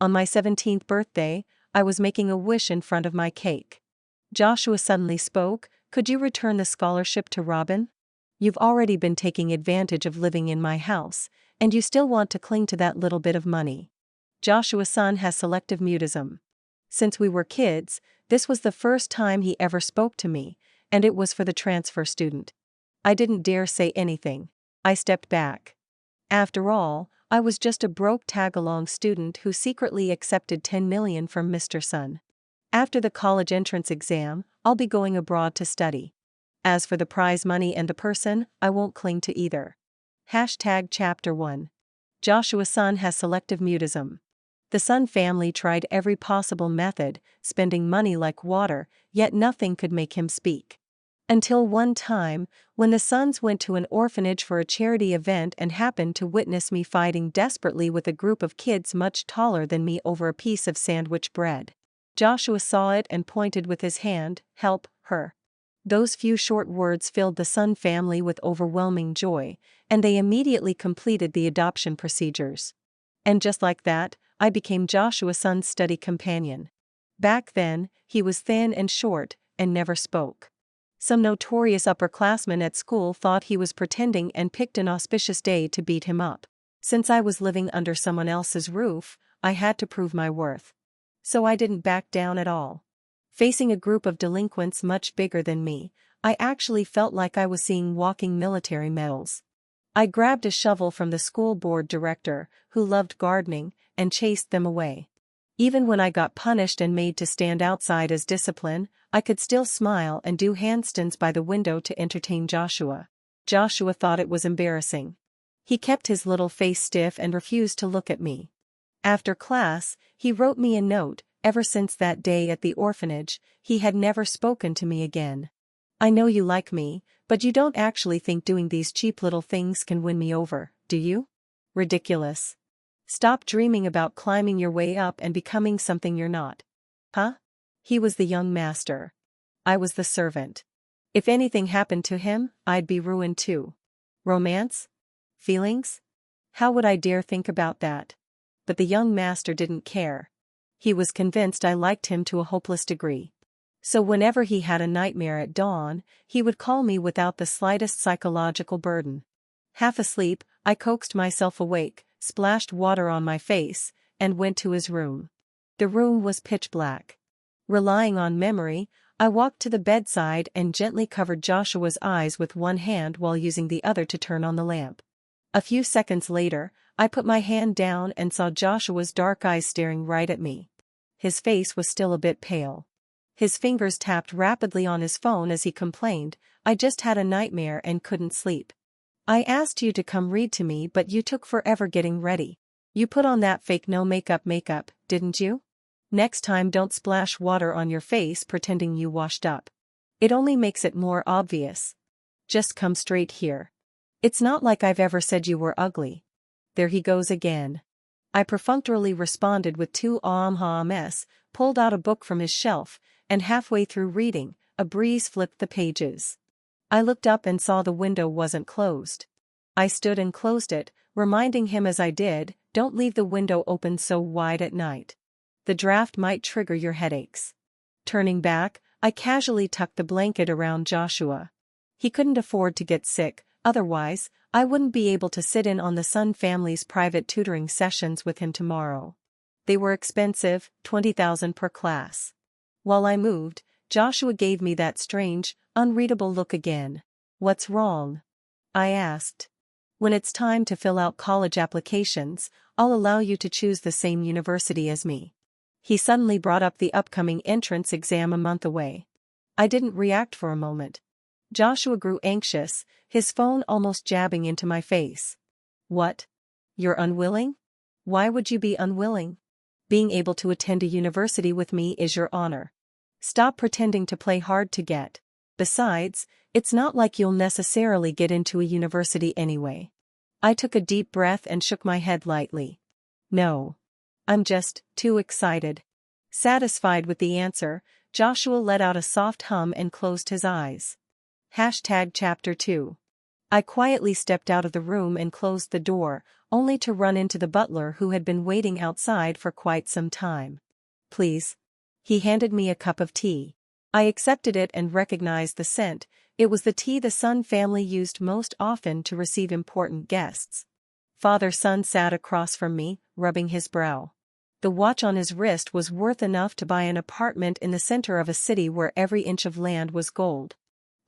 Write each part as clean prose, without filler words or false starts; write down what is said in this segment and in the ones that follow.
On my 17th birthday, I was making a wish in front of my cake. Joshua suddenly spoke, "Could you return the scholarship to Robin? You've already been taking advantage of living in my house, and you still want to cling to that little bit of money." Joshua's son has selective mutism. Since we were kids, this was the first time he ever spoke to me, and it was for the transfer student. I didn't dare say anything. I stepped back. After all, I was just a broke tag-along student who secretly accepted $10 million from Mr. Sun. After the college entrance exam, I'll be going abroad to study. As for the prize money and the person, I won't cling to either. Chapter 1. Joshua's son has selective mutism. The Sun family tried every possible method, spending money like water, yet nothing could make him speak. Until one time, when the Suns went to an orphanage for a charity event and happened to witness me fighting desperately with a group of kids much taller than me over a piece of sandwich bread. Joshua saw it and pointed with his hand, "Help her." Those few short words filled the Sun family with overwhelming joy, and they immediately completed the adoption procedures. And just like that, I became Joshua's son's study companion. Back then, he was thin and short, and never spoke. Some notorious upperclassmen at school thought he was pretending and picked an auspicious day to beat him up. Since I was living under someone else's roof, I had to prove my worth. So I didn't back down at all. Facing a group of delinquents much bigger than me, I actually felt like I was seeing walking military medals. I grabbed a shovel from the school board director, who loved gardening, and chased them away. Even when I got punished and made to stand outside as discipline, I could still smile and do handstands by the window to entertain Joshua. Joshua thought it was embarrassing. He kept his little face stiff and refused to look at me. After class, he wrote me a note. Ever since that day at the orphanage, he had never spoken to me again. "I know you like me, but you don't actually think doing these cheap little things can win me over, do you? Ridiculous. Stop dreaming about climbing your way up and becoming something you're not." Huh? He was the young master. I was the servant. If anything happened to him, I'd be ruined too. Romance? Feelings? How would I dare think about that? But the young master didn't care. He was convinced I liked him to a hopeless degree. So whenever he had a nightmare at dawn, he would call me without the slightest psychological burden. Half asleep, I coaxed myself awake, splashed water on my face, and went to his room. The room was pitch black. Relying on memory, I walked to the bedside and gently covered Joshua's eyes with one hand while using the other to turn on the lamp. A few seconds later, I put my hand down and saw Joshua's dark eyes staring right at me. His face was still a bit pale. His fingers tapped rapidly on his phone as he complained, "I just had a nightmare and couldn't sleep. I asked you to come read to me, but you took forever getting ready. You put on that fake no makeup, didn't you? Next time don't splash water on your face pretending you washed up. It only makes it more obvious. Just come straight here. It's not like I've ever said you were ugly." There he goes again. I perfunctorily responded with two ahs, pulled out a book from his shelf, and halfway through reading, a breeze flipped the pages. I looked up and saw the window wasn't closed. I stood and closed it, reminding him as I did, "Don't leave the window open so wide at night. The draft might trigger your headaches." Turning back, I casually tucked the blanket around Joshua. He couldn't afford to get sick, otherwise, I wouldn't be able to sit in on the Sun family's private tutoring sessions with him tomorrow. They were expensive, $20,000 per class. While I moved, Joshua gave me that strange, unreadable look again. "What's wrong?" I asked. "When it's time to fill out college applications, I'll allow you to choose the same university as me." He suddenly brought up the upcoming entrance exam a month away. I didn't react for a moment. Joshua grew anxious, his phone almost jabbing into my face. "What? You're unwilling? Why would you be unwilling? Being able to attend a university with me is your honor. Stop pretending to play hard to get. Besides, it's not like you'll necessarily get into a university anyway." I took a deep breath and shook my head lightly. "No. I'm just too excited." Satisfied with the answer, Joshua let out a soft hum and closed his eyes. Chapter 2. I quietly stepped out of the room and closed the door, only to run into the butler who had been waiting outside for quite some time. Please. He handed me a cup of tea. I accepted it and recognized the scent. It was the tea the Sun family used most often to receive important guests. Father Sun sat across from me, rubbing his brow. The watch on his wrist was worth enough to buy an apartment in the center of a city where every inch of land was gold.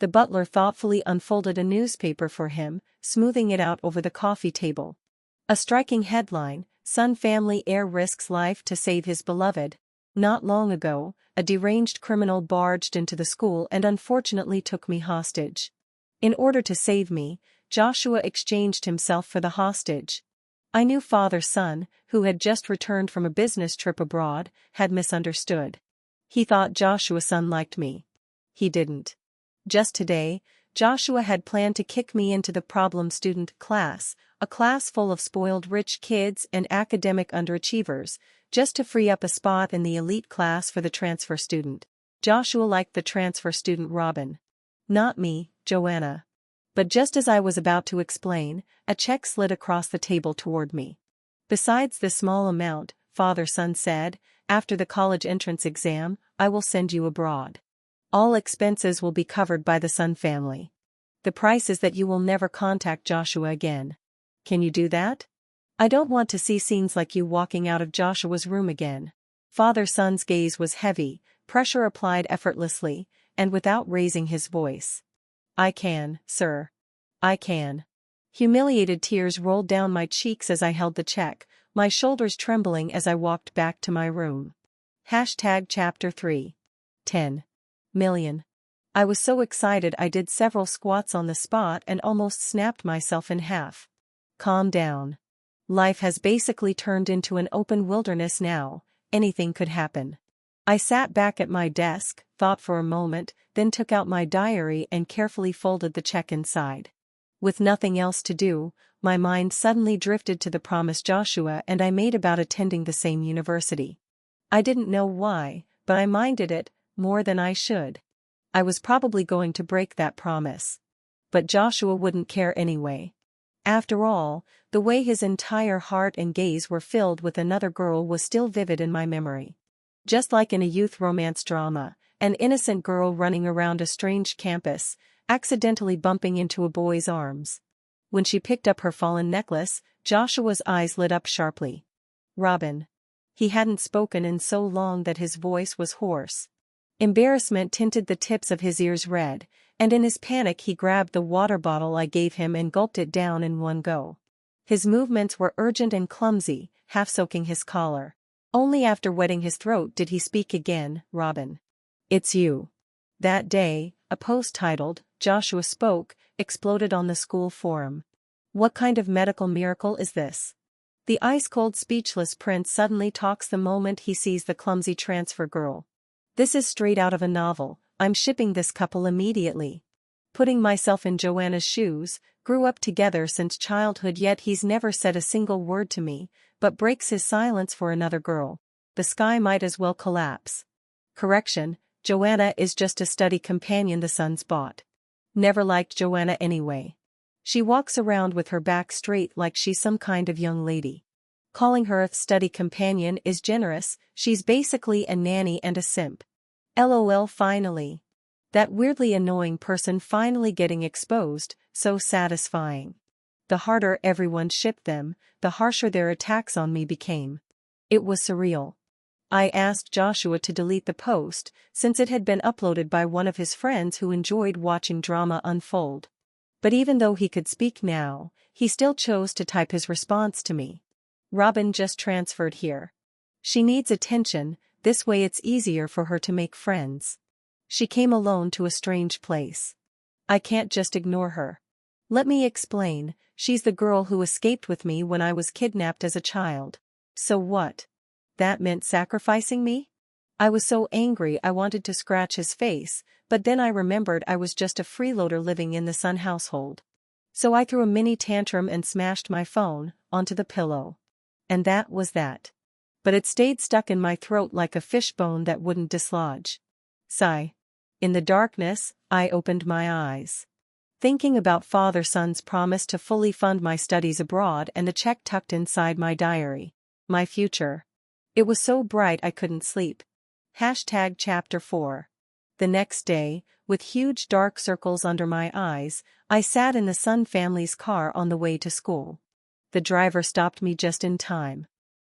The butler thoughtfully unfolded a newspaper for him, smoothing it out over the coffee table. A striking headline: Sun family heir risks life to save his beloved. Not long ago, a deranged criminal barged into the school and unfortunately took me hostage. In order to save me, Joshua exchanged himself for the hostage. I knew Father Sun, who had just returned from a business trip abroad, had misunderstood. He thought Joshua Sun liked me. He didn't. Just today, Joshua had planned to kick me into the problem student class, a class full of spoiled rich kids and academic underachievers, just to free up a spot in the elite class for the transfer student. Joshua liked the transfer student Robin. Not me, Joanna. But just as I was about to explain, a check slid across the table toward me. Besides the small amount, Father Sun said, after the college entrance exam, I will send you abroad. All expenses will be covered by the Sun family. The price is that you will never contact Joshua again. Can you do that? I don't want to see scenes like you walking out of Joshua's room again. Father Sun's gaze was heavy, pressure applied effortlessly, and without raising his voice. I can, sir. I can. Humiliated tears rolled down my cheeks as I held the check, my shoulders trembling as I walked back to my room. Chapter 3. 10 million. I was so excited I did several squats on the spot and almost snapped myself in half. Calm down. Life has basically turned into an open wilderness now, anything could happen. I sat back at my desk, thought for a moment, then took out my diary and carefully folded the check inside. With nothing else to do, my mind suddenly drifted to the promise Joshua and I made about attending the same university. I didn't know why, but I minded it, more than I should. I was probably going to break that promise. But Joshua wouldn't care anyway. After all, the way his entire heart and gaze were filled with another girl was still vivid in my memory. Just like in a youth romance drama, an innocent girl running around a strange campus, accidentally bumping into a boy's arms. When she picked up her fallen necklace, Joshua's eyes lit up sharply. Robin. He hadn't spoken in so long that his voice was hoarse. Embarrassment tinted the tips of his ears red, and in his panic he grabbed the water bottle I gave him and gulped it down in one go. His movements were urgent and clumsy, half soaking his collar. Only after wetting his throat did he speak again. Robin. It's you. That day, a post titled, Joshua Spoke, exploded on the school forum. What kind of medical miracle is this? The ice-cold speechless prince suddenly talks the moment he sees the clumsy transfer girl. This is straight out of a novel. I'm shipping this couple immediately. Putting myself in Joanna's shoes, grew up together since childhood yet he's never said a single word to me, but breaks his silence for another girl. The sky might as well collapse. Correction, Joanna is just a study companion the Sun's bought. Never liked Joanna anyway. She walks around with her back straight like she's some kind of young lady. Calling her a study companion is generous, she's basically a nanny and a simp. LOL finally. That weirdly annoying person finally getting exposed, so satisfying. The harder everyone shipped them, the harsher their attacks on me became. It was surreal. I asked Joshua to delete the post, since it had been uploaded by one of his friends who enjoyed watching drama unfold. But even though he could speak now, he still chose to type his response to me. Robin just transferred here. She needs attention, this way it's easier for her to make friends. She came alone to a strange place. I can't just ignore her. Let me explain, she's the girl who escaped with me when I was kidnapped as a child. So what? That meant sacrificing me? I was so angry I wanted to scratch his face, but then I remembered I was just a freeloader living in the Sun household. So I threw a mini tantrum and smashed my phone onto the pillow. And that was that. But it stayed stuck in my throat like a fishbone that wouldn't dislodge. Sigh. In the darkness, I opened my eyes. thinking about father-son's promise to fully fund my studies abroad and the check tucked inside my diary. My future. It was so bright I couldn't sleep. Chapter 4. The next day, with huge dark circles under my eyes, I sat in the Sun family's car on the way to school. The driver stopped me just in time.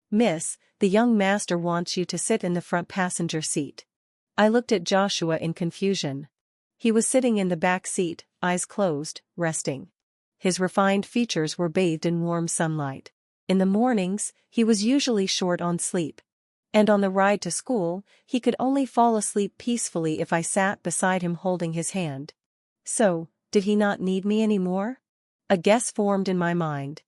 "Miss, the young master wants you to sit in the front passenger seat." I looked at Joshua in confusion. He was sitting in the back seat, eyes closed, resting. His refined features were bathed in warm sunlight. In the mornings, he was usually short on sleep. And on the ride to school, he could only fall asleep peacefully if I sat beside him holding his hand. So, did he not need me anymore? A guess formed in my mind.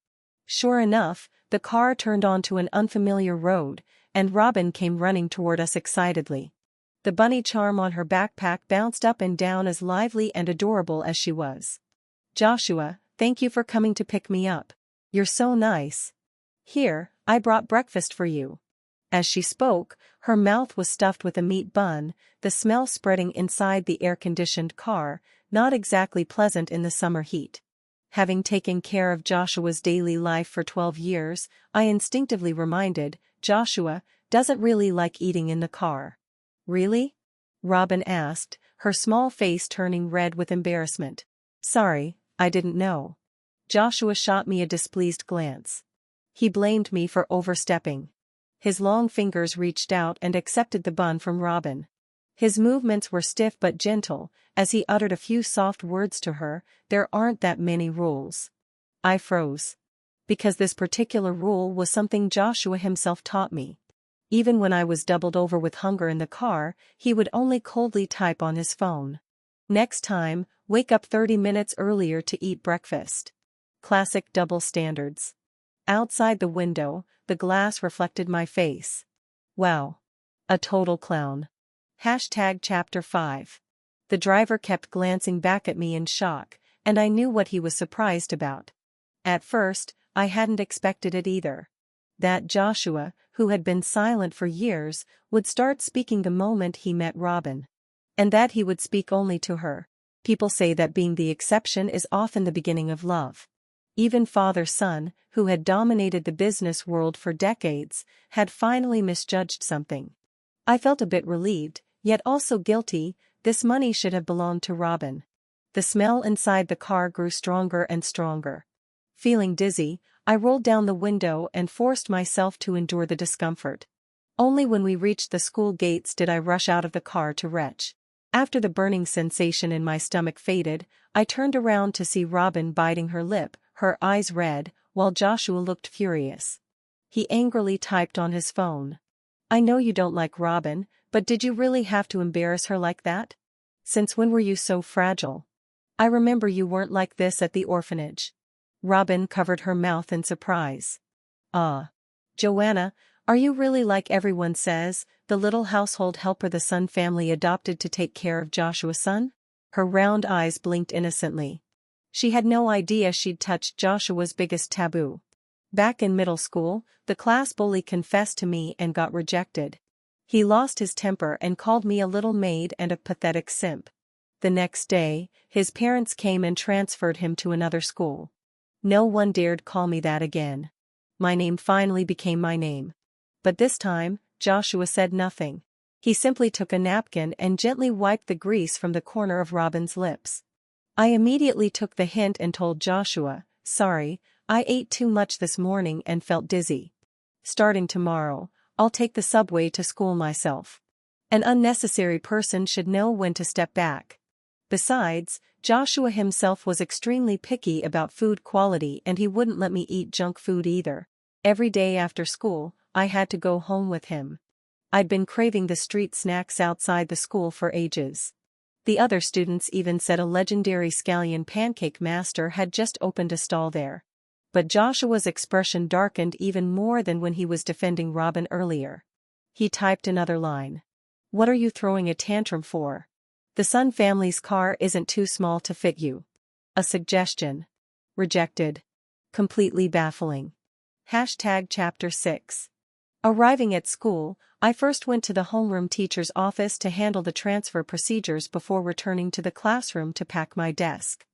Sure enough, the car turned onto an unfamiliar road, and Robin came running toward us excitedly. The bunny charm on her backpack bounced up and down as lively and adorable as she was. "Joshua, thank you for coming to pick me up. You're so nice. Here, I brought breakfast for you." As she spoke, her mouth was stuffed with a meat bun, the smell spreading inside the air-conditioned car, not exactly pleasant in the summer heat. Having taken care of Joshua's daily life for 12 years, I instinctively reminded, "Joshua doesn't really like eating in the car." "Really?" Robin asked, her small face turning red with embarrassment. "Sorry, I didn't know." Joshua shot me a displeased glance. He blamed me for overstepping. His long fingers reached out and accepted the bun from Robin. His movements were stiff but gentle, as he uttered a few soft words to her. "There aren't that many rules." I froze. Because this particular rule was something Joshua himself taught me. Even when I was doubled over with hunger in the car, he would only coldly type on his phone. "Next time, wake up 30 minutes earlier to eat breakfast." Classic double standards. Outside the window, the glass reflected my face. Wow. A total clown. Chapter 5. The driver kept glancing back at me in shock, and I knew what he was surprised about. At first, I hadn't expected it either. That Joshua, who had been silent for years, would start speaking the moment he met Robin. And that he would speak only to her. People say that being the exception is often the beginning of love. Even father-son, who had dominated the business world for decades, had finally misjudged something. I felt a bit relieved, yet also guilty. This money should have belonged to Robin. The smell inside the car grew stronger and stronger. Feeling dizzy, I rolled down the window and forced myself to endure the discomfort. Only when we reached the school gates did I rush out of the car to retch. After the burning sensation in my stomach faded, I turned around to see Robin biting her lip, her eyes red, while Joshua looked furious. He angrily typed on his phone. "I know you don't like Robin, but did you really have to embarrass her like that? Since when were you so fragile? I remember you weren't like this at the orphanage." Robin covered her mouth in surprise. Joanna, are you really like everyone says, the little household helper the Sun family adopted to take care of Joshua's son?" Her round eyes blinked innocently. She had no idea she'd touched Joshua's biggest taboo. Back in middle school, the class bully confessed to me and got rejected. He lost his temper and called me a little maid and a pathetic simp. The next day, his parents came and transferred him to another school. No one dared call me that again. My name finally became my name. But this time, Joshua said nothing. He simply took a napkin and gently wiped the grease from the corner of Robin's lips. I immediately took the hint and told Joshua, "Sorry, I ate too much this morning and felt dizzy. Starting tomorrow, I'll take the subway to school myself." An unnecessary person should know when to step back. Besides, Joshua himself was extremely picky about food quality and he wouldn't let me eat junk food either. Every day after school, I had to go home with him. I'd been craving the street snacks outside the school for ages. The other students even said a legendary scallion pancake master had just opened a stall there. But Joshua's expression darkened even more than when he was defending Robin earlier. He typed another line. "What are you throwing a tantrum for? The Sun family's car isn't too small to fit you." A suggestion. Rejected. Completely baffling. Chapter 6. Arriving at school, I first went to the homeroom teacher's office to handle the transfer procedures before returning to the classroom to pack my desk.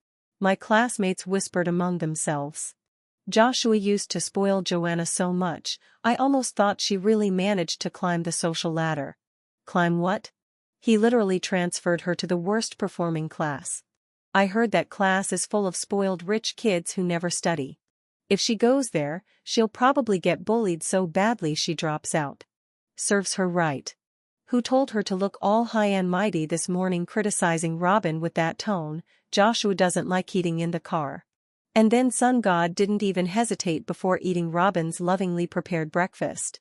My classmates whispered among themselves. Joshua used to spoil Joanna so much, I almost thought she really managed to climb the social ladder. Climb what? He literally transferred her to the worst performing class. I heard that class is full of spoiled rich kids who never study. If she goes there, she'll probably get bullied so badly she drops out. Serves her right. Who told her to look all high and mighty this morning criticizing Robin with that tone? Joshua doesn't like eating in the car. And then Sun God didn't even hesitate before eating Robin's lovingly prepared breakfast.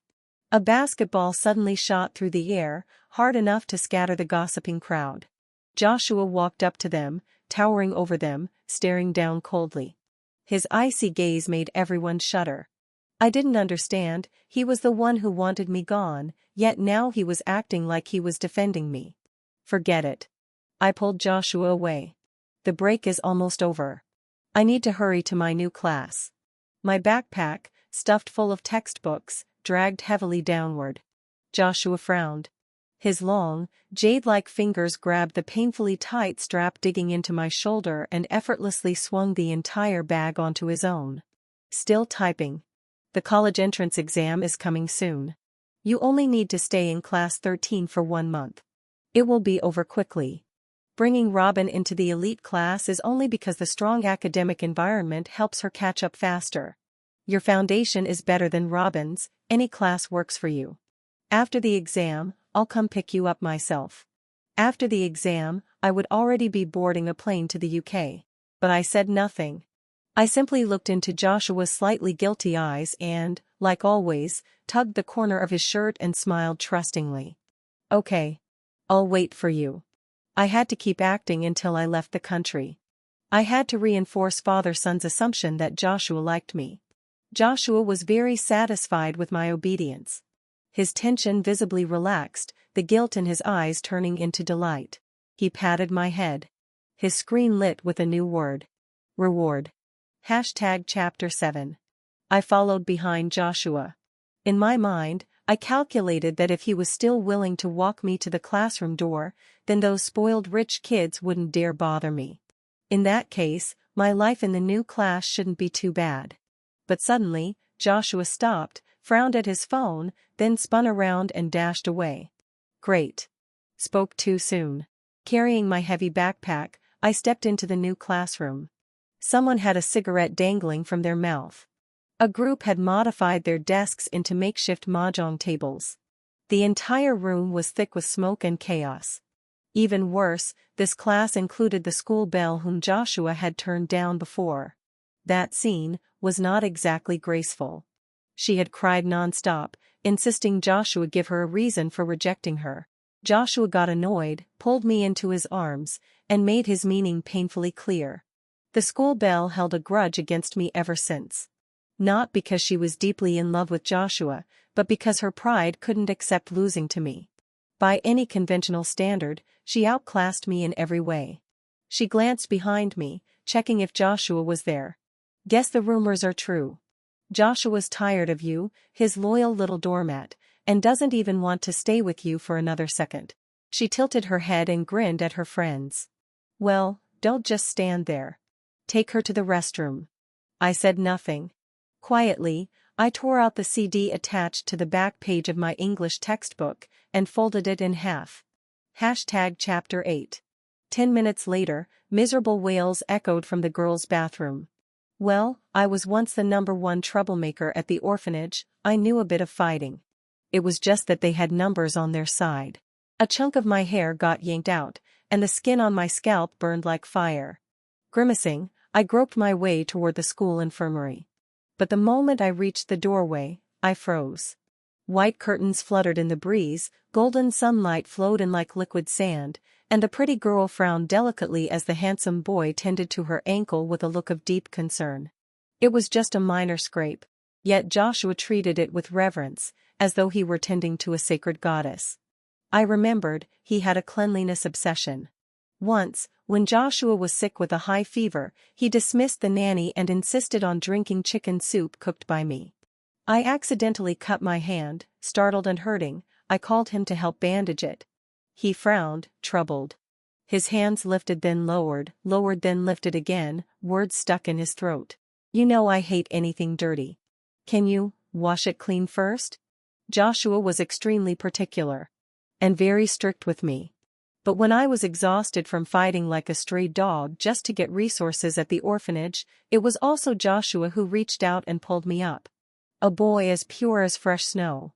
A basketball suddenly shot through the air, hard enough to scatter the gossiping crowd. Joshua walked up to them, towering over them, staring down coldly. His icy gaze made everyone shudder. I didn't understand, he was the one who wanted me gone, yet now he was acting like he was defending me. Forget it. I pulled Joshua away. The break is almost over. I need to hurry to my new class. My backpack, stuffed full of textbooks, dragged heavily downward. Joshua frowned. His long, jade-like fingers grabbed the painfully tight strap digging into my shoulder and effortlessly swung the entire bag onto his own. Still typing. The college entrance exam is coming soon. You only need to stay in class 13 for 1 month. It will be over quickly. Bringing Robin into the elite class is only because the strong academic environment helps her catch up faster. Your foundation is better than Robin's, any class works for you. After the exam, I'll come pick you up myself. After the exam, I would already be boarding a plane to the UK. But I said nothing. I simply looked into Joshua's slightly guilty eyes and, like always, tugged the corner of his shirt and smiled trustingly. Okay. I'll wait for you. I had to keep acting until I left the country. I had to reinforce father-son's assumption that Joshua liked me. Joshua was very satisfied with my obedience. His tension visibly relaxed, the guilt in his eyes turning into delight. He patted my head. His screen lit with a new word. Reward. Chapter 7. I followed behind Joshua. In my mind, I calculated that if he was still willing to walk me to the classroom door, then those spoiled rich kids wouldn't dare bother me. In that case, my life in the new class shouldn't be too bad. But suddenly, Joshua stopped, frowned at his phone, then spun around and dashed away. Great. Spoke too soon. Carrying my heavy backpack, I stepped into the new classroom. Someone had a cigarette dangling from their mouth. A group had modified their desks into makeshift mahjong tables. The entire room was thick with smoke and chaos. Even worse, this class included the school belle whom Joshua had turned down before. That scene was not exactly graceful. She had cried non-stop, insisting Joshua give her a reason for rejecting her. Joshua got annoyed, pulled me into his arms, and made his meaning painfully clear. The school belle held a grudge against me ever since. Not because she was deeply in love with Joshua, but because her pride couldn't accept losing to me. By any conventional standard, she outclassed me in every way. She glanced behind me, checking if Joshua was there. Guess the rumors are true. Joshua's tired of you, his loyal little doormat, and doesn't even want to stay with you for another second. She tilted her head and grinned at her friends. Well, don't just stand there. Take her to the restroom. I said nothing. Quietly, I tore out the CD attached to the back page of my English textbook and folded it in half. Chapter 8. 10 minutes later, miserable wails echoed from the girls' bathroom. Well, I was once the #1 troublemaker at the orphanage. I knew a bit of fighting. It was just that they had numbers on their side. A chunk of my hair got yanked out, and the skin on my scalp burned like fire. Grimacing, I groped my way toward the school infirmary. But the moment I reached the doorway, I froze. White curtains fluttered in the breeze, golden sunlight flowed in like liquid sand, and the pretty girl frowned delicately as the handsome boy tended to her ankle with a look of deep concern. It was just a minor scrape, yet Joshua treated it with reverence, as though he were tending to a sacred goddess. I remembered, he had a cleanliness obsession. Once, when Joshua was sick with a high fever, he dismissed the nanny and insisted on drinking chicken soup cooked by me. I accidentally cut my hand, startled and hurting. I called him to help bandage it. He frowned, troubled. His hands lifted then lowered, lowered then lifted again, words stuck in his throat. You know I hate anything dirty. Can you wash it clean first? Joshua was extremely particular. And very strict with me. But when I was exhausted from fighting like a stray dog just to get resources at the orphanage, it was also Joshua who reached out and pulled me up. A boy as pure as fresh snow.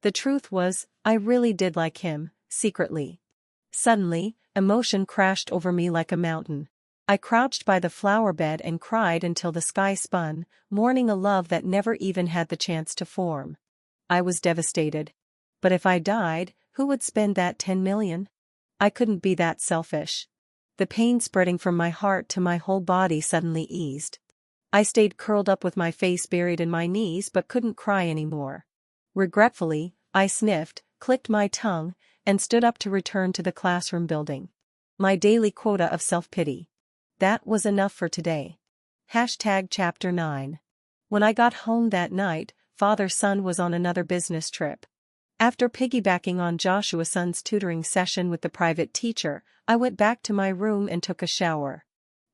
The truth was, I really did like him, secretly. Suddenly, emotion crashed over me like a mountain. I crouched by the flower bed and cried until the sky spun, mourning a love that never even had the chance to form. I was devastated. But if I died, who would spend that 10 million? I couldn't be that selfish. The pain spreading from my heart to my whole body suddenly eased. I stayed curled up with my face buried in my knees but couldn't cry anymore. Regretfully, I sniffed, clicked my tongue, and stood up to return to the classroom building. My daily quota of self-pity. That was enough for today. Chapter 9. When I got home that night, father-son was on another business trip. After piggybacking on Joshua's son's tutoring session with the private teacher, I went back to my room and took a shower.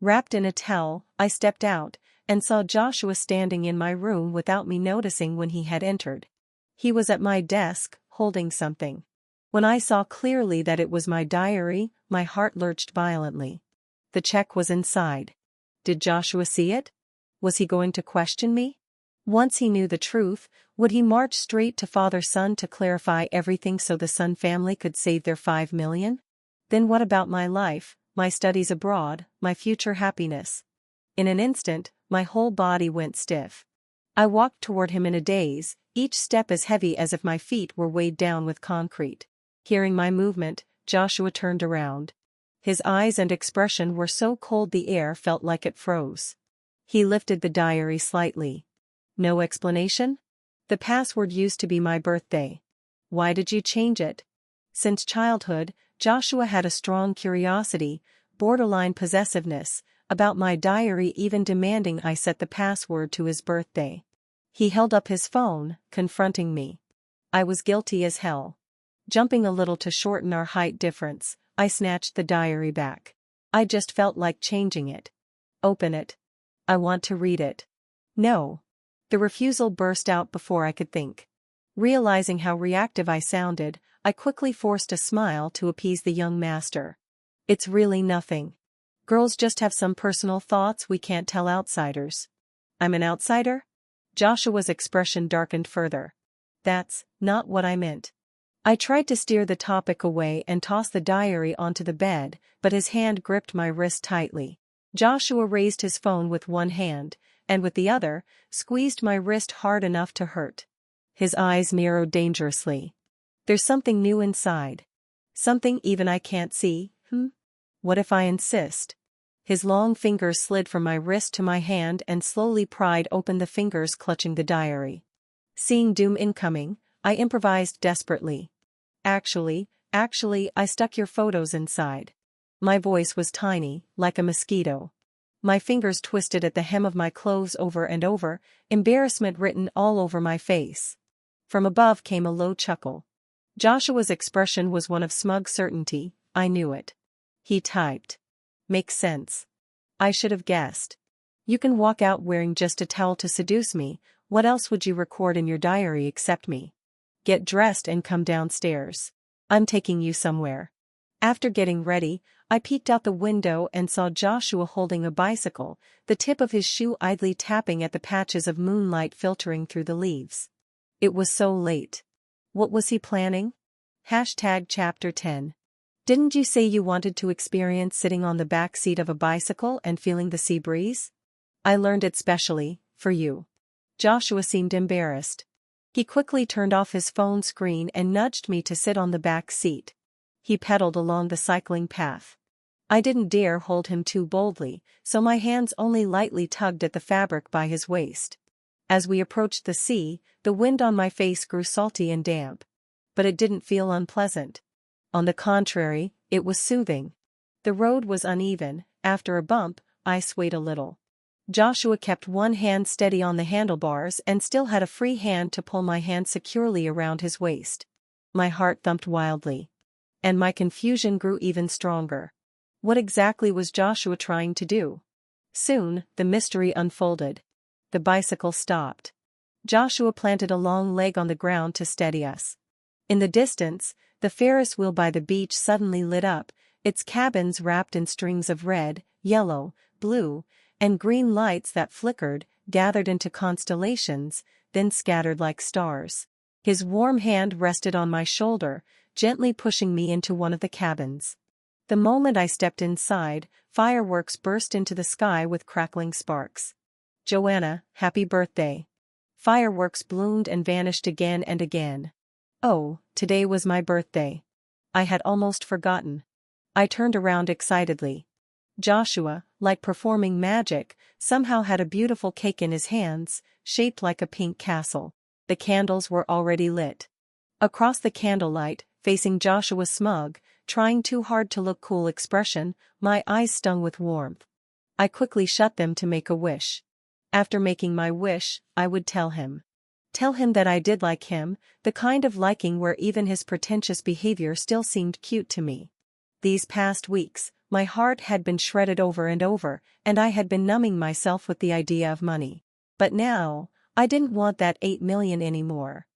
Wrapped in a towel, I stepped out, and saw Joshua standing in my room without me noticing when he had entered. He was at my desk, holding something. When I saw clearly that it was my diary, my heart lurched violently. The check was inside. Did Joshua see it? Was he going to question me? Once he knew the truth, would he march straight to father-son to clarify everything so the Son family could save their 5 million? Then what about my life, my studies abroad, my future happiness? In an instant, my whole body went stiff. I walked toward him in a daze, each step as heavy as if my feet were weighed down with concrete. Hearing my movement, Joshua turned around. His eyes and expression were so cold the air felt like it froze. He lifted the diary slightly. No explanation? The password used to be my birthday. Why did you change it? Since childhood, Joshua had a strong curiosity, borderline possessiveness, about my diary, even demanding I set the password to his birthday. He held up his phone, confronting me. I was guilty as hell. Jumping a little to shorten our height difference, I snatched the diary back. I just felt like changing it. Open it. I want to read it. No. The refusal burst out before I could think. Realizing how reactive I sounded, I quickly forced a smile to appease the young master. It's really nothing. Girls just have some personal thoughts we can't tell outsiders. I'm an outsider? Joshua's expression darkened further. That's not what I meant. I tried to steer the topic away and toss the diary onto the bed, but his hand gripped my wrist tightly. Joshua raised his phone with one hand, and with the other, squeezed my wrist hard enough to hurt. His eyes narrowed dangerously. There's something new inside. Something even I can't see, What if I insist? His long fingers slid from my wrist to my hand and slowly pried open the fingers clutching the diary. Seeing doom incoming, I improvised desperately. Actually, I stuck your photos inside. My voice was tiny, like a mosquito. My fingers twisted at the hem of my clothes over and over, embarrassment written all over my face. From above came a low chuckle. Joshua's expression was one of smug certainty, I knew it. He typed. Makes sense. I should have guessed. You can walk out wearing just a towel to seduce me, what else would you record in your diary except me? Get dressed and come downstairs. I'm taking you somewhere. After getting ready, I peeked out the window and saw Joshua holding a bicycle, the tip of his shoe idly tapping at the patches of moonlight filtering through the leaves. It was so late. What was he planning? Chapter 10. Didn't you say you wanted to experience sitting on the back seat of a bicycle and feeling the sea breeze? I learned it specially, for you. Joshua seemed embarrassed. He quickly turned off his phone screen and nudged me to sit on the back seat. He pedaled along the cycling path. I didn't dare hold him too boldly, so my hands only lightly tugged at the fabric by his waist. As we approached the sea, the wind on my face grew salty and damp. But it didn't feel unpleasant. On the contrary, it was soothing. The road was uneven. After a bump, I swayed a little. Joshua kept one hand steady on the handlebars and still had a free hand to pull my hand securely around his waist. My heart thumped wildly. And my confusion grew even stronger. What exactly was Joshua trying to do? Soon, the mystery unfolded. The bicycle stopped. Joshua planted a long leg on the ground to steady us. In the distance, the Ferris wheel by the beach suddenly lit up, its cabins wrapped in strings of red, yellow, blue, and green lights that flickered, gathered into constellations, then scattered like stars. His warm hand rested on my shoulder, gently pushing me into one of the cabins. The moment I stepped inside, fireworks burst into the sky with crackling sparks. "Joanna, happy birthday." Fireworks bloomed and vanished again and again. Oh, today was my birthday. I had almost forgotten. I turned around excitedly. Joshua, like performing magic, somehow had a beautiful cake in his hands, shaped like a pink castle. The candles were already lit. Across the candlelight, facing Joshua's smug, trying too hard to look cool expression, my eyes stung with warmth. I quickly shut them to make a wish. After making my wish, I would tell him. Tell him that I did like him, the kind of liking where even his pretentious behavior still seemed cute to me. These past weeks, my heart had been shredded over and over, and I had been numbing myself with the idea of money. But now, I didn't want that 8 million anymore.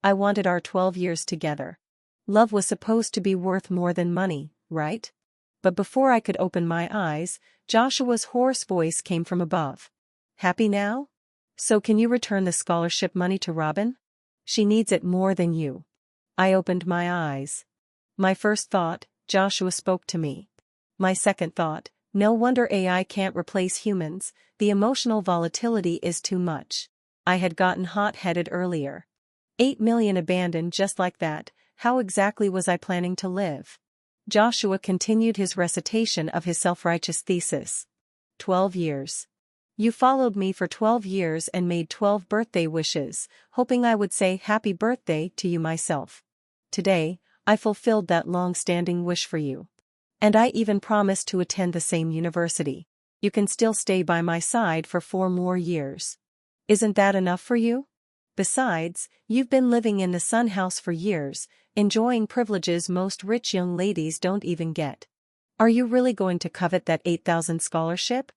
I wanted our 12 years together. Love was supposed to be worth more than money, right? But before I could open my eyes, Joshua's hoarse voice came from above. "Happy now? So can you return the scholarship money to Robin? She needs it more than you." I opened my eyes. My first thought, Joshua spoke to me. My second thought, no wonder AI can't replace humans, the emotional volatility is too much. I had gotten hot-headed earlier. 8 million abandoned just like that, how exactly was I planning to live? Joshua continued his recitation of his self-righteous thesis. 12 years. You followed me for 12 years and made 12 birthday wishes, hoping I would say happy birthday to you myself. Today, I fulfilled that long-standing wish for you. And I even promised to attend the same university. You can still stay by my side for 4 more years. Isn't that enough for you? Besides, you've been living in the Sun House for years, enjoying privileges most rich young ladies don't even get. Are you really going to covet that 8,000 scholarship?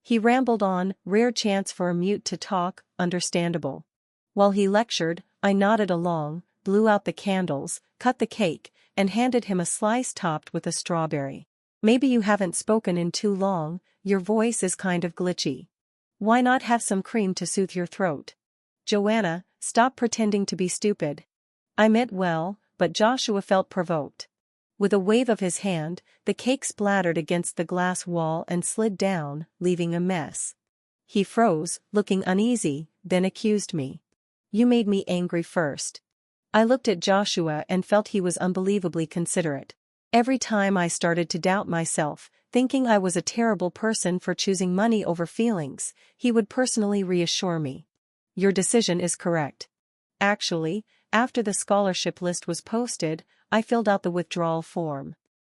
He rambled on, rare chance for a mute to talk, understandable. While he lectured, I nodded along, blew out the candles, cut the cake, and handed him a slice topped with a strawberry. Maybe you haven't spoken in too long, your voice is kind of glitchy. Why not have some cream to soothe your throat? Joanna, stop pretending to be stupid. I meant well, but Joshua felt provoked. With a wave of his hand, the cake splattered against the glass wall and slid down, leaving a mess. He froze, looking uneasy, then accused me. You made me angry first. I looked at Joshua and felt he was unbelievably considerate. Every time I started to doubt myself, thinking I was a terrible person for choosing money over feelings, he would personally reassure me. Your decision is correct. Actually, after the scholarship list was posted, I filled out the withdrawal form.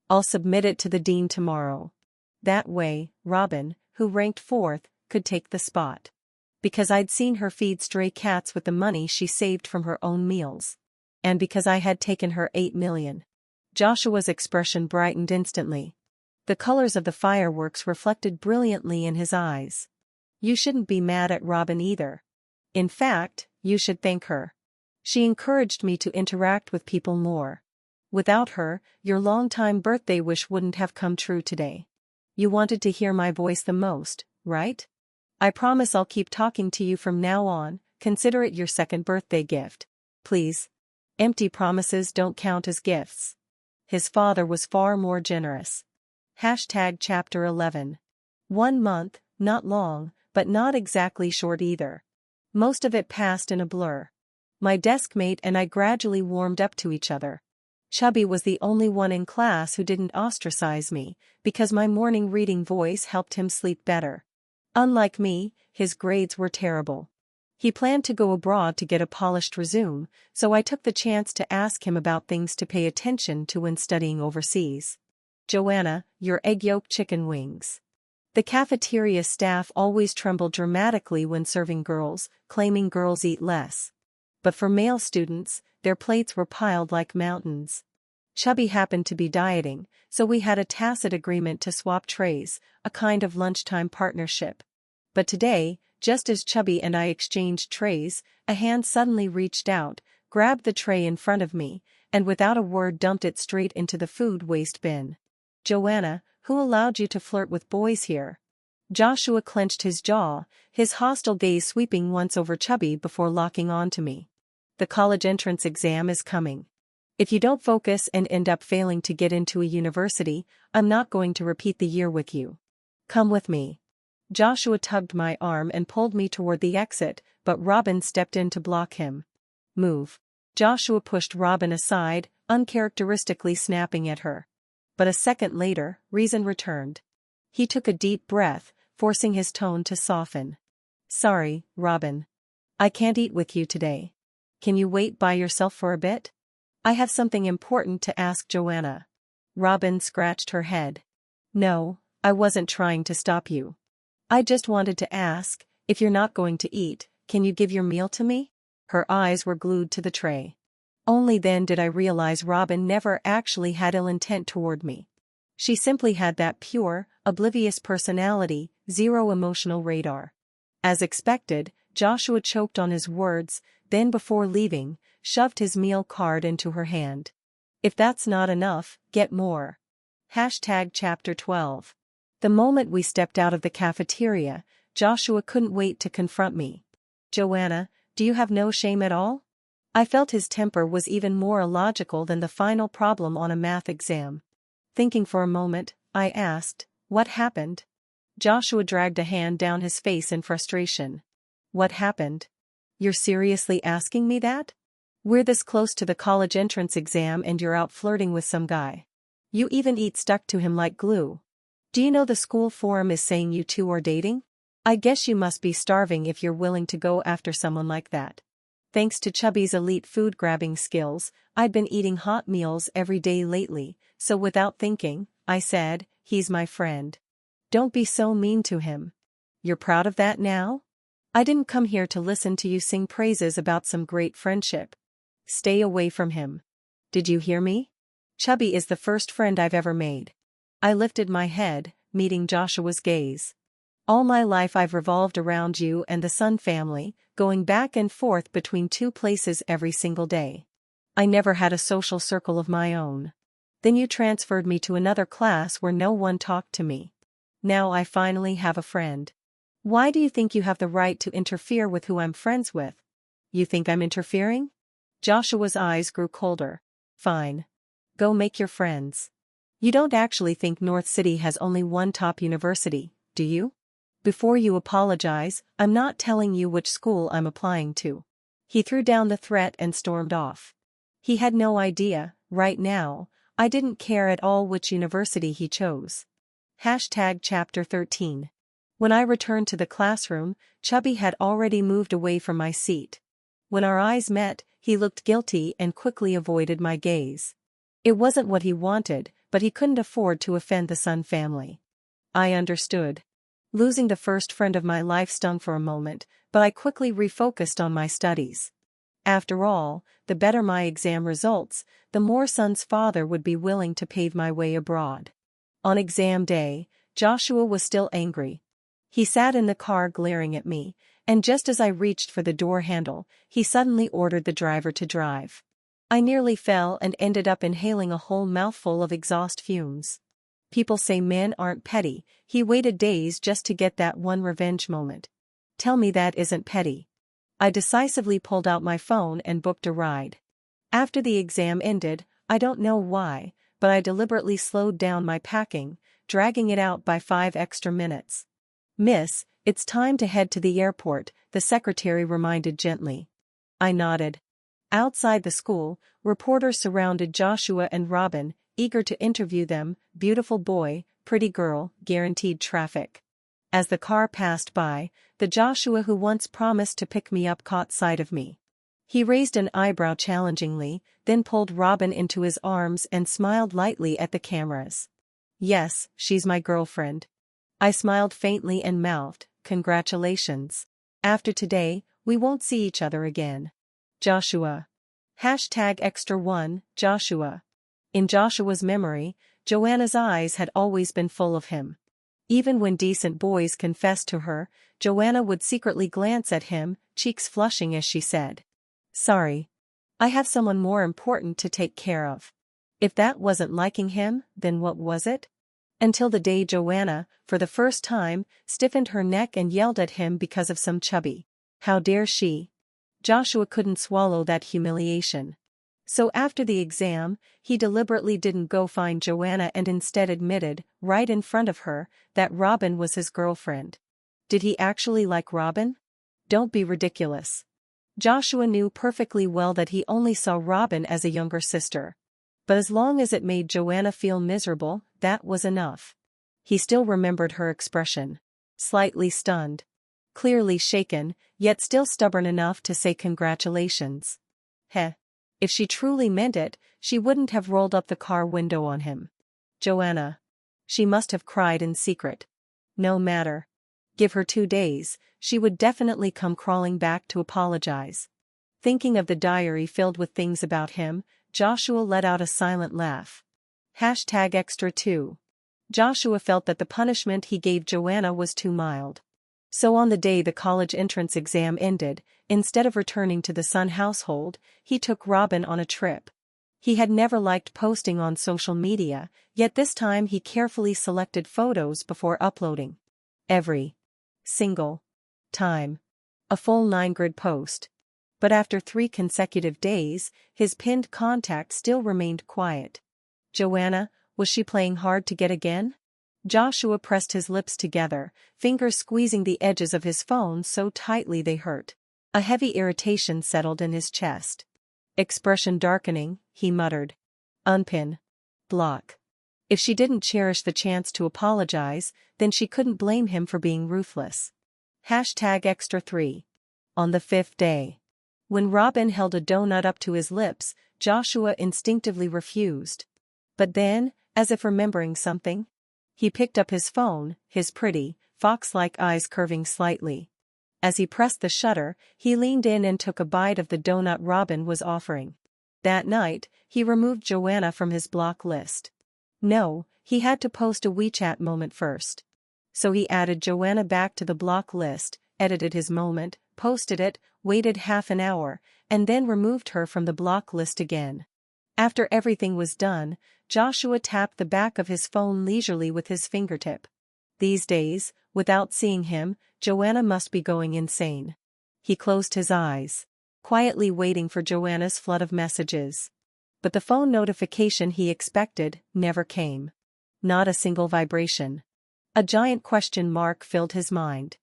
I'll submit it to the dean tomorrow. That way, Robin, who ranked 4th, could take the spot. Because I'd seen her feed stray cats with the money she saved from her own meals. And because I had taken her 8 million. Joshua's expression brightened instantly. The colors of the fireworks reflected brilliantly in his eyes. You shouldn't be mad at Robin either. In fact, you should thank her. She encouraged me to interact with people more. Without her, your long-time birthday wish wouldn't have come true today. You wanted to hear my voice the most, right? I promise I'll keep talking to you from now on, consider it your second birthday gift. Please. Empty promises don't count as gifts. His father was far more generous. Chapter 11. 1 month, not long, but not exactly short either. Most of it passed in a blur. My desk mate and I gradually warmed up to each other. Chubby was the only one in class who didn't ostracize me, because my morning reading voice helped him sleep better. Unlike me, his grades were terrible. He planned to go abroad to get a polished resume, so I took the chance to ask him about things to pay attention to when studying overseas. Joanna, your egg yolk chicken wings. The cafeteria staff always trembled dramatically when serving girls, claiming girls eat less. But for male students, their plates were piled like mountains. Chubby happened to be dieting, so we had a tacit agreement to swap trays, a kind of lunchtime partnership. But today, just as Chubby and I exchanged trays, a hand suddenly reached out, grabbed the tray in front of me, and without a word dumped it straight into the food waste bin. "Joanna, who allowed you to flirt with boys here?" Joshua clenched his jaw, his hostile gaze sweeping once over Chubby before locking onto me. "The college entrance exam is coming. If you don't focus and end up failing to get into a university, I'm not going to repeat the year with you. Come with me." Joshua tugged my arm and pulled me toward the exit, but Robin stepped in to block him. "Move." Joshua pushed Robin aside, uncharacteristically snapping at her. But a second later, reason returned. He took a deep breath, forcing his tone to soften. "Sorry, Robin. I can't eat with you today. Can you wait by yourself for a bit? I have something important to ask Joanna." Robin scratched her head. "No, I wasn't trying to stop you. I just wanted to ask, if you're not going to eat, can you give your meal to me?" Her eyes were glued to the tray. Only then did I realize Robin never actually had ill intent toward me. She simply had that pure, oblivious personality, zero emotional radar. As expected, Joshua choked on his words, then before leaving, shoved his meal card into her hand. "If that's not enough, get more." Chapter 12. The moment we stepped out of the cafeteria, Joshua couldn't wait to confront me. "Joanna, do you have no shame at all?" I felt his temper was even more illogical than the final problem on a math exam. Thinking for a moment, I asked, "What happened?" Joshua dragged a hand down his face in frustration. "What happened? You're seriously asking me that? We're this close to the college entrance exam and you're out flirting with some guy. You even stuck to him like glue. Do you know the school forum is saying you two are dating? I guess you must be starving if you're willing to go after someone like that." Thanks to Chubby's elite food-grabbing skills, I'd been eating hot meals every day lately, so without thinking, I said, "He's my friend." "Don't be so mean to him. You're proud of that now? I didn't come here to listen to you sing praises about some great friendship. Stay away from him. Did you hear me? Chubby is the first friend I've ever made." I lifted my head, meeting Joshua's gaze. "All my life I've revolved around you and the Sun family, going back and forth between two places every single day. I never had a social circle of my own. Then you transferred me to another class where no one talked to me. Now I finally have a friend. Why do you think you have the right to interfere with who I'm friends with? You think I'm interfering?" Joshua's eyes grew colder. "Fine. Go make your friends. You don't actually think North City has only one top university, do you? Before you apologize, I'm not telling you which school I'm applying to." He threw down the threat and stormed off. He had no idea, right now, I didn't care at all which university he chose. Chapter 13. When I returned to the classroom, Chubby had already moved away from my seat. When our eyes met, he looked guilty and quickly avoided my gaze. It wasn't what he wanted, but he couldn't afford to offend the Sun family. I understood. Losing the first friend of my life stung for a moment, but I quickly refocused on my studies. After all, the better my exam results, the more Sun's father would be willing to pave my way abroad. On exam day, Joshua was still angry. He sat in the car glaring at me, and just as I reached for the door handle, he suddenly ordered the driver to drive. I nearly fell and ended up inhaling a whole mouthful of exhaust fumes. People say men aren't petty. He waited days just to get that one revenge moment. Tell me that isn't petty. I decisively pulled out my phone and booked a ride. After the exam ended, I don't know why, but I deliberately slowed down my packing, dragging it out by 5 extra minutes. "Miss, it's time to head to the airport," the secretary reminded gently. I nodded. Outside the school, reporters surrounded Joshua and Robin, eager to interview them. "Beautiful boy, pretty girl, guaranteed traffic." As the car passed by, the Joshua who once promised to pick me up caught sight of me. He raised an eyebrow challengingly, then pulled Robin into his arms and smiled lightly at the cameras. "Yes, she's my girlfriend." I smiled faintly and mouthed, "Congratulations. After today, we won't see each other again." Joshua. #extra1, Joshua. In Joshua's memory, Joanna's eyes had always been full of him. Even when decent boys confessed to her, Joanna would secretly glance at him, cheeks flushing as she said, "Sorry. I have someone more important to take care of." If that wasn't liking him, then what was it? Until the day Joanna, for the first time, stiffened her neck and yelled at him because of some chubby. How dare she? Joshua couldn't swallow that humiliation. So after the exam, he deliberately didn't go find Joanna and instead admitted, right in front of her, that Robin was his girlfriend. Did he actually like Robin? Don't be ridiculous. Joshua knew perfectly well that he only saw Robin as a younger sister. But as long as it made Joanna feel miserable, that was enough. He still remembered her expression. Slightly stunned. Clearly shaken, yet still stubborn enough to say congratulations. Heh. If she truly meant it, she wouldn't have rolled up the car window on him. Joanna. She must have cried in secret. No matter. Give her 2 days, she would definitely come crawling back to apologize. Thinking of the diary filled with things about him, Joshua let out a silent laugh. #extra 2. Joshua felt that the punishment he gave Joanna was too mild. So on the day the college entrance exam ended, instead of returning to the Sun household, he took Robin on a trip. He had never liked posting on social media, yet this time he carefully selected photos before uploading. Every single time. A full 9-grid post. But after 3 consecutive days, his pinned contact still remained quiet. Joanna, was she playing hard to get again? Joshua pressed his lips together, fingers squeezing the edges of his phone so tightly they hurt. A heavy irritation settled in his chest. Expression darkening, he muttered. Unpin. Block. If she didn't cherish the chance to apologize, then she couldn't blame him for being ruthless. #extra 3. On the 5th day. When Robin held a donut up to his lips, Joshua instinctively refused. But then, as if remembering something, he picked up his phone, his pretty, fox-like eyes curving slightly. As he pressed the shutter, he leaned in and took a bite of the donut Robin was offering. That night, he removed Joanna from his block list. No, he had to post a WeChat moment first. So he added Joanna back to the block list, edited his moment, posted it, waited half an hour, and then removed her from the block list again. After everything was done, Joshua tapped the back of his phone leisurely with his fingertip. These days, without seeing him, Joanna must be going insane. He closed his eyes, quietly waiting for Joanna's flood of messages. But the phone notification he expected never came. Not a single vibration. A giant question mark filled his mind.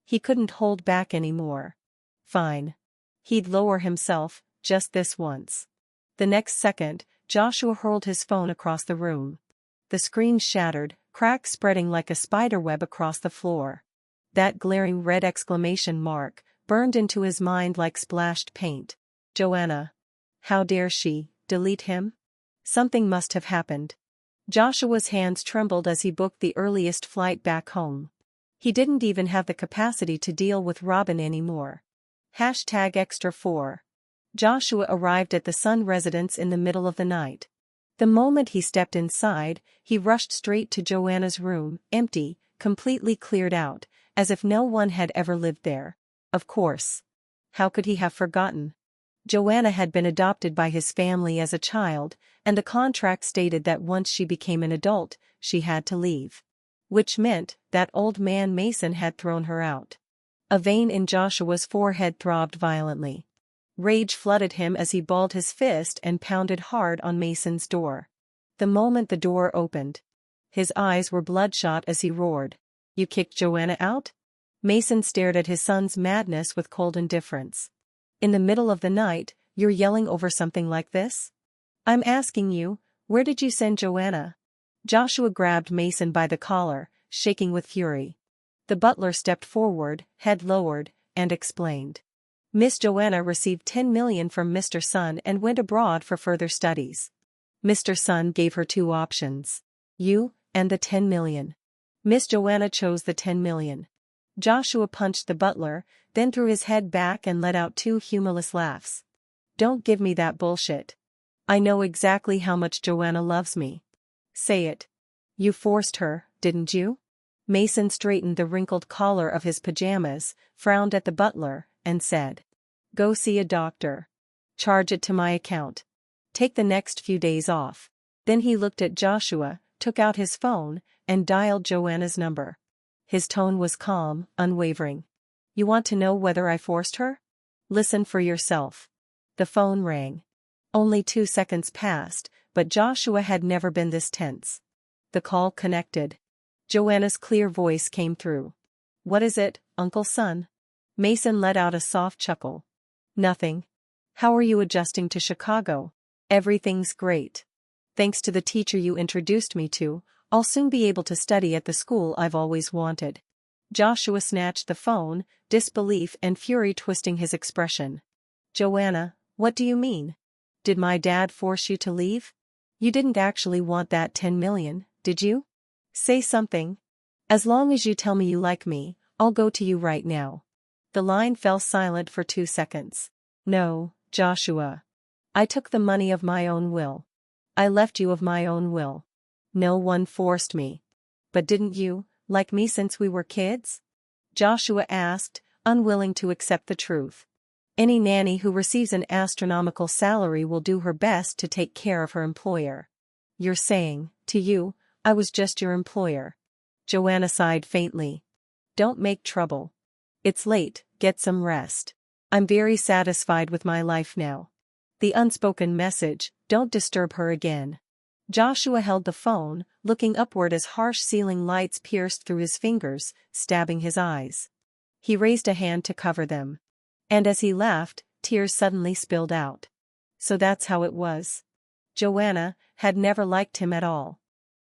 He couldn't hold back anymore. Fine. He'd lower himself, just this once. The next second, Joshua hurled his phone across the room. The screen shattered, cracks spreading like a spiderweb across the floor. That glaring red exclamation mark burned into his mind like splashed paint. Joanna. How dare she delete him? Something must have happened. Joshua's hands trembled as he booked the earliest flight back home. He didn't even have the capacity to deal with Robin anymore. #extra 4. Joshua arrived at the Sun residence in the middle of the night. The moment he stepped inside, he rushed straight to Joanna's room, empty, completely cleared out, as if no one had ever lived there. Of course. How could he have forgotten? Joanna had been adopted by his family as a child, and the contract stated that once she became an adult, she had to leave. Which meant that old man Mason had thrown her out. A vein in Joshua's forehead throbbed violently. Rage flooded him as he balled his fist and pounded hard on Mason's door. The moment the door opened, his eyes were bloodshot as he roared, "You kicked Joanna out?" Mason stared at his son's madness with cold indifference. "In the middle of the night, you're yelling over something like this? I'm asking you, where did you send Joanna?" Joshua grabbed Mason by the collar, shaking with fury. The butler stepped forward, head lowered, and explained. Miss Joanna received 10 million from Mr. Sun and went abroad for further studies. Mr. Sun gave her 2 options. You, and the 10 million. Miss Joanna chose the 10 million. Joshua punched the butler, then threw his head back and let out 2 humorless laughs. "Don't give me that bullshit. I know exactly how much Joanna loves me. Say it. You forced her, didn't you? Mason straightened the wrinkled collar of his pajamas, frowned at the butler, and said, "Go see a doctor. Charge it to my account. Take the next few days off." Then he looked at Joshua, took out his phone, and dialed Joanna's number. His tone was calm, unwavering. "You want to know whether I forced her? Listen for yourself." The phone rang. Only 2 seconds passed, but Joshua had never been this tense. The call connected. Joanna's clear voice came through. "What is it, Uncle Son?" Mason let out a soft chuckle. "Nothing. How are you adjusting to Chicago?" "Everything's great. Thanks to the teacher you introduced me to, I'll soon be able to study at the school I've always wanted." Joshua snatched the phone, disbelief and fury twisting his expression. "Joanna, what do you mean? Did my dad force you to leave? You didn't actually want that 10 million, did you? Say something. As long as you tell me you like me, I'll go to you right now." The line fell silent for 2 seconds. "No, Joshua. I took the money of my own will. I left you of my own will. No one forced me." "But didn't you like me since we were kids?" Joshua asked, unwilling to accept the truth. "Any nanny who receives an astronomical salary will do her best to take care of her employer. You're saying, to you, I was just your employer." Joanna sighed faintly. "Don't make trouble. It's late, get some rest. I'm very satisfied with my life now." The unspoken message, "Don't disturb her again." Joshua held the phone, looking upward as harsh ceiling lights pierced through his fingers, stabbing his eyes. He raised a hand to cover them. And as he left, tears suddenly spilled out. So that's how it was. Joanna had never liked him at all.